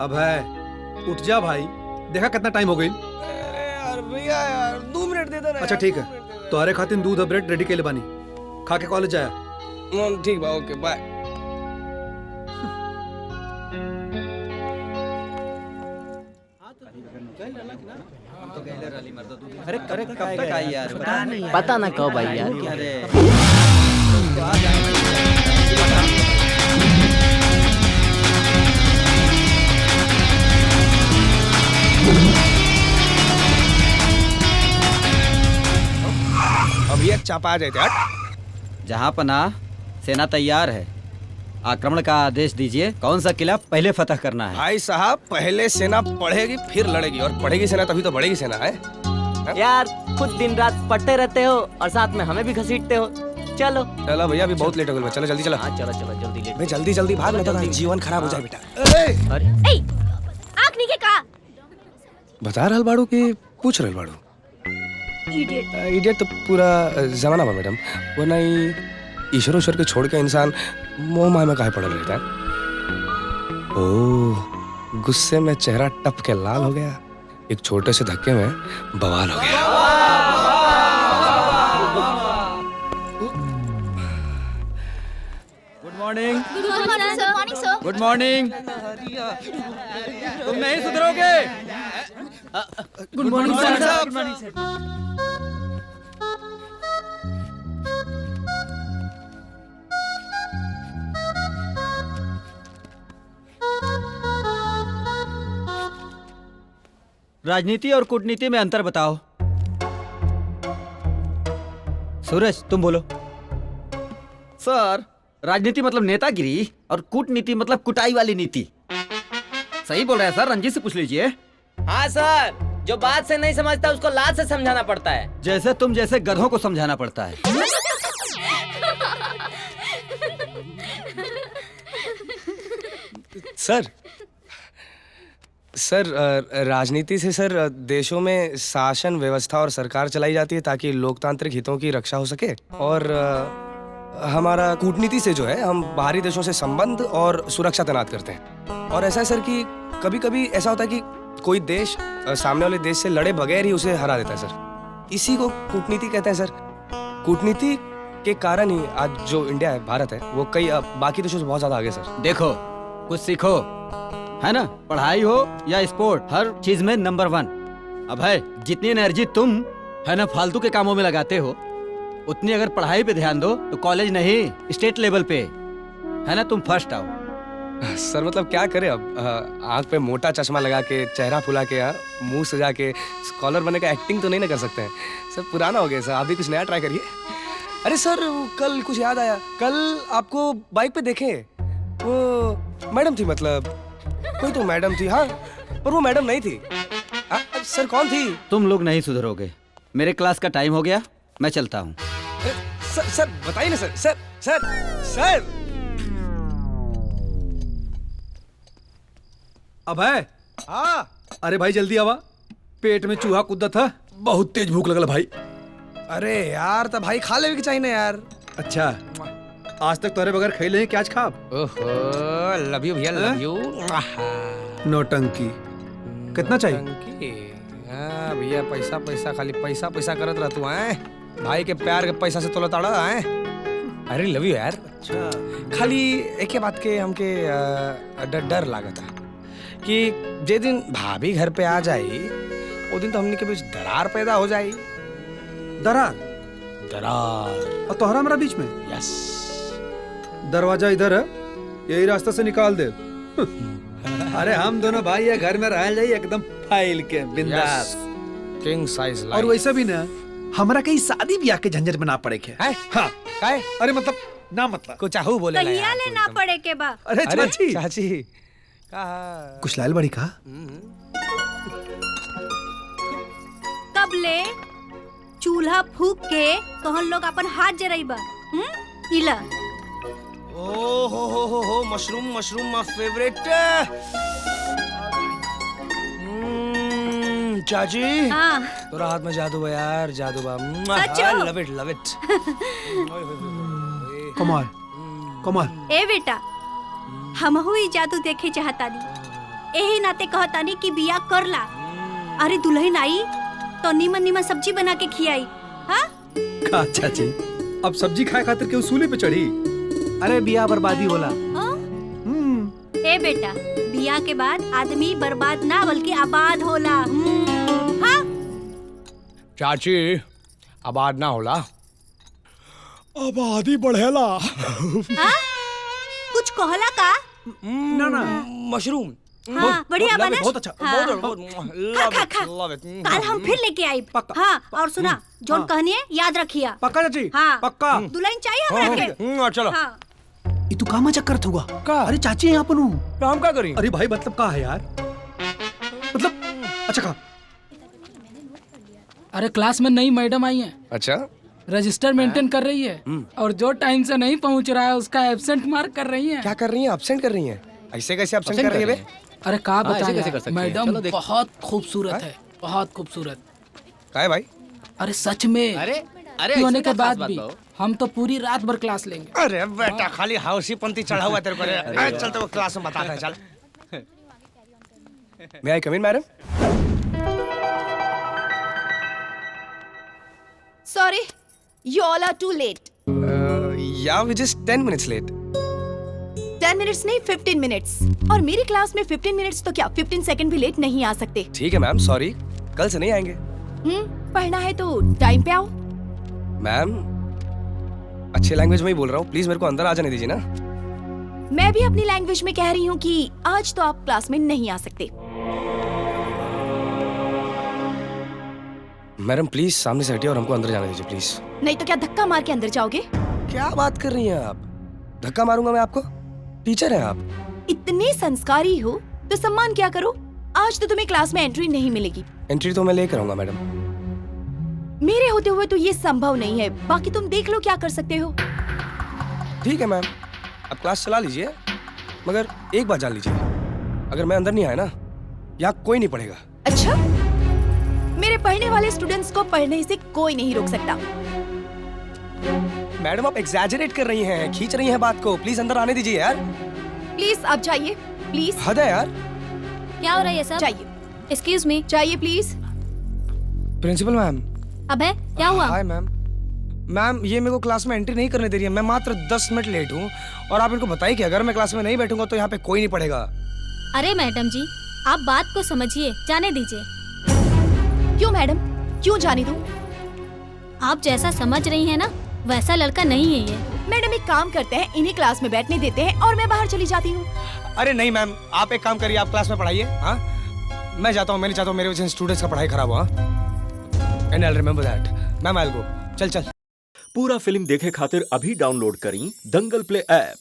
अब है, उठ जा भाई, देखा कितना टाइम हो गई। अरे यार भैया यार 2 मिनट दे देना। अच्छा ठीक है, तुम्हारे खातिर दूध और ब्रेड रेडी के लिए बानी, खा के कॉलेज जाया। ठीक बा, ओके बाय। अरे कब तक आई यार, पता ना कब आई यार। अरे अभी एक चापा आ जाते। जहाँ पनाह सेना तैयार है, आक्रमण का आदेश दीजिए। कौन सा किला पहले फतह करना है? भाई साहब, पहले सेना पढ़ेगी फिर लड़ेगी, और पढ़ेगी सेना तभी तो बढ़ेगी सेना है। यार खुद दिन रात पढ़ते रहते हो और साथ में हमें भी घसीटते हो। चलो चलो भैया, अभी बहुत लेट हो गया, चलो जल्दी चलो। हाँ चलो चलो जल्दी लेट। भाई जल्दी जल्दी भाग, नहीं तो जीवन खराब हो जाए बेटा। अरे आँख नहीं के का बता रहल बाड़ू कि पूछ रहल बाड़ू? इडियट तो पूरा जमाना बा मैडम, वरना ईश्वर ईश्वर के छोड़ के इंसान मोह माया में काहे पड़ल रहता है। ओह, गुस्से में चेहरा टप के लाल हो गया, एक छोटे से धक्के में बवाल हो गया। Good morning. Good morning sir. Good morning. तुम नहीं सुधरोगे। Good morning sir. राजनीति और कूटनीति में अंतर बताओ। सूरज तुम बोलो। सर, राजनीति मतलब नेतागिरी और कूटनीति मतलब कुटाई वाली नीति। सही बोल रहे हैं सर, रंजीत से पूछ लीजिए। हाँ सर, जो बात से नहीं समझता उसको लात से समझाना पड़ता है। जैसे तुम जैसे गधों को समझाना पड़ता है। सर राजनीति से सर देशों में शासन व्यवस्था और सरकार चलाई जाती है ताकि लोकतांत्रिक हितों की रक्षा हो सके, और हमारा कूटनीति से जो है हम बाहरी देशों से संबंध और सुरक्षा तैनात करते हैं। और ऐसा है सर कि कभी कभी ऐसा होता है कि कोई देश सामने वाले देश से लड़े बगैर ही उसे हरा देता है सर, इसी को कूटनीति कहते हैं सर। कूटनीति के कारण ही आज जो इंडिया है, भारत है, वो कई बाकी देशों से बहुत ज्यादा आगे सर। देखो, कुछ सीखो, है ना? पढ़ाई हो या स्पोर्ट, हर चीज में नंबर 1। अब है, जितनी एनर्जी तुम है ना फालतू के कामों में लगाते हो, उतनी अगर पढ़ाई पे ध्यान दो तो कॉलेज नहीं स्टेट लेवल पे, है ना, तुम फर्स्ट आओ। सर मतलब क्या करें अब, आंख पे मोटा चश्मा लगा के, चेहरा फुला के, मुंह सजा के स्कॉलर बनने का एक्टिंग तो नहीं ना कर सकते हैं सर, पुराना हो गया सर। आप भी कुछ नया ट्राई करिए। अरे सर, कल कुछ याद आया, कल आपको बाइक पे देखे, वो मैडम थी, मतलब कोई तो मैडम थी, हाँ, पर वो मैडम नहीं थी। सर कौन थी? तुम लोग नहीं सुधरोगे। मेरे क्लास का टाइम हो गया, मैं चलता हूँ। सर बताइए ना सर। सर सर सर अब है, हाँ। अरे भाई जल्दी आवा, पेट में चूहा कूदा था, बहुत तेज भूख लगल भाई। अरे यार, तो भाई खा लेवे के चाहिए ना यार। अच्छा, आज तक तोरे बगैर खेले हैं, क्या आज खाब? ओहो, लव यू भैया, लव यू। नौटंकी कितना चाहिए? हाँ भैया, पैसा पैसा, खाली पैसा पैसा करत रह तू है, भाई के प्यार के पैसा से तोला ताड़ा है। अरे लव यू यार। अच्छा, खाली एक बात के हमके डर लागत है कि जे दिन भाभी घर पे आ जाई, वो दिन तो हमने के बीच दरार पैदा हो जाई। दरार? दरार और तोहरा हमारा बीच में? यस। दरवाजा इधर है, यही रास्ता से निकाल दे। अरे हम दोनों भाई है, घर में रह जाइए एकदम फाइल के बिंदास। किंग साइज और वैसे भी ना, हमरा कहीं शादी ब्याह के झंझट में ना पड़े के। है? हाँ, काहे? अरे मतलब ना, मतलब को चाहू बोले ला कहिया यार, ले तू ना एकदम। पड़े के बा। अरे अरे चाची, चाची कहा कुछ लाल बड़ी कहा? कब ले चूल्हा फूक के कहन लोग अपन हाथ जराइबा। इला ओ हो मशरूम माय फेवरेट। चाची, हाँ तोरा हाथ में जादू बा यार, जादू बा। सचो? Love it. कमाल कमाल। ए बेटा, हमहू ई जादू देखे चाहतानी। यही नाते कहतानी कि बिया कर ला। अरे दुल्हन आई तो नीमन नीमन सब्जी बना के खियाई। हाँ का चाची, अब सब्जी खाए खातिर के उसूली पे चढ़ी। अरे बिया बर्बादी होला। ए बेटा, बिया के बाद आदमी बर्बाद ना बल्कि आबाद होला। हाँ चाची आबाद ना होला, आबादी बढ़ेला। हाँ? कुछ कहला का? ना ना मशरूम हाँ बढ़िया बना। बहुत अच्छा। हाँ। खा खा खा। कल हम फिर लेके आई। पक्का। हाँ और सुना, जोन कहनी है याद रखिया। पक्का चाची। हाँ पक्का। दुल्हन चाहिए हमरा के। चलो हाँ ये तू कामा चक्कर थूगा का? अरे चाची यहाँ पर हूँ। काम क्या करी? अरे भाई मतलब का है यार, मतलब अच्छा का? अरे क्लास में नई मैडम आई है, अच्छा रजिस्टर मेंटेन कर रही है और जो टाइम से नहीं पहुंच रहा है उसका एब्सेंट मार्क कर रही है। क्या कर रही हैं? एब्सेंट कर रही हैं? ऐसे कैसे एब्सेंट कर रही है बे? अरे कहा ऐसे कैसे कर बताया, सकती है? मैडम चलो देख। बहुत खूबसूरत है, बहुत खूबसूरत। क्या है भाई? अरे सच में। अरे होने के बाद भी हम तो पूरी रात भर क्लास लेंगे। अरे बेटा खाली हाउसी पंथी चढ़ा हुआ तेरे को। चल तो क्लास में बताता है, चल। May I come in, madam? Sorry, you all are too late. Yeah, we're just 10 minutes late. 10 minutes नहीं 15 minutes. और मेरी क्लास में 15 minutes तो क्या 15 सेकंड भी लेट नहीं आ सकते। ठीक है मैम, सॉरी, कल से नहीं आएंगे। पढ़ना है तो टाइम पे आओ। मैम अच्छे लैंग्वेज में ही बोल रहा हूँ, प्लीज मेरे को अंदर आ जाने दीजिए ना। मैं भी अपनी लैंग्वेज में कह रही हूँ कि आज तो आप क्लास में नहीं आ सकते। मैडम प्लीज सामने से हटिए और हमको अंदर जाने दीजिए प्लीज। नहीं तो क्या धक्का मार के अंदर जाओगे? क्या बात कर रही हैं आप? धक्का मारूंगा मैं आपको? टीचर हैं आप। इतने संस्कारी हो तो सम्मान क्या करो। आज तो तुम्हें क्लास में एंट्री नहीं मिलेगी। एंट्री तो मैं लेकर आऊंगा मैडम। मेरे होते हुए तो ये संभव नहीं है, बाकी तुम देख लो क्या कर सकते हो। ठीक है मैम, अब क्लास चला लीजिए, मगर एक बात जान लीजिए, अगर मैं अंदर नहीं आया ना, यहाँ कोई नहीं पढ़ेगा। अच्छा, मेरे पढ़ने वाले स्टूडेंट्स को पढ़ने से कोई नहीं रोक सकता। मैडम आप एग्जैजरेट कर रही हैं, खींच रही हैं बात को, प्लीज अंदर आने दीजिए यार। प्लीज आप जाइए, प्लीज। हद है यार। क्या हो रहा है ये सब? जाइए, एक्सक्यूज मी। जाइए प्लीज। Principal ma'am. अबे क्या हुआ? Hi ma'am. मैम ये मेरे को क्लास में एंट्री नहीं करने दे रही है, मैं मात्र 10 मिनट लेट हूँ और आप इनको बताइए कि अगर मैं क्लास में नहीं बैठूंगा तो यहाँ पे कोई नहीं पढ़ेगा। अरे मैडम जी, आप बात को समझिए, जाने दीजिए। क्यों मैडम, क्यों जाने दूं? आप जैसा समझ रही हैं ना, वैसा लड़का नहीं है ये। मैडम एक काम करते हैं, इन्हें क्लास में बैठने देते हैं और मैं बाहर चली जाती हूँ। अरे नहीं मैम, आप एक काम करिए, आप क्लास में पढ़ाइए। हाँ मैं जाता हूँ, मैं नहीं चाहता हूँ मेरे वजह से स्टूडेंट्स का पढ़ाई खराब हुआ। And I remember that. Ma'am I will go. चल चल। पूरा फिल्म देखे खातिर अभी डाउनलोड करी दंगल प्ले ऐप।